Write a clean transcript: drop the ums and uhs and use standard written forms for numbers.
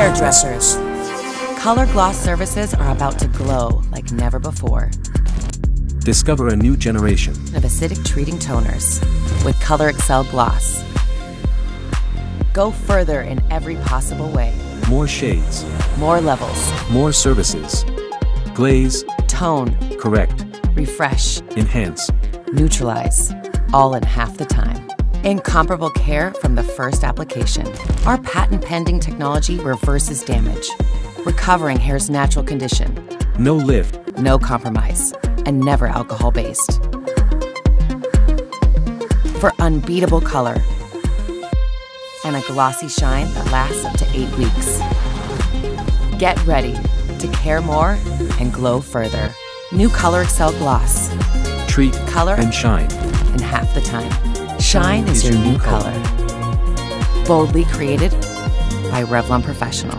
hairdressers. Color Gloss surfaces are about to glow like never before. Discover a new generation Of acidic treating toners with Color Excel Gloss. Go further in every possible way. more shades, More levels. more services. Glaze, Tone. correct, Refresh. enhance. Neutralize. All in half the time. Incomparable care from the first application. Our patent-pending technology reverses damage, recovering hair's natural condition. No lift, No compromise, and never alcohol-based. For unbeatable color and a glossy shine that lasts up to 8 weeks. Get ready to care more and glow further. New Color Excel Gloss. treat, Color and shine. in half the time. Shine is your new color. Boldly created by Revlon Professional.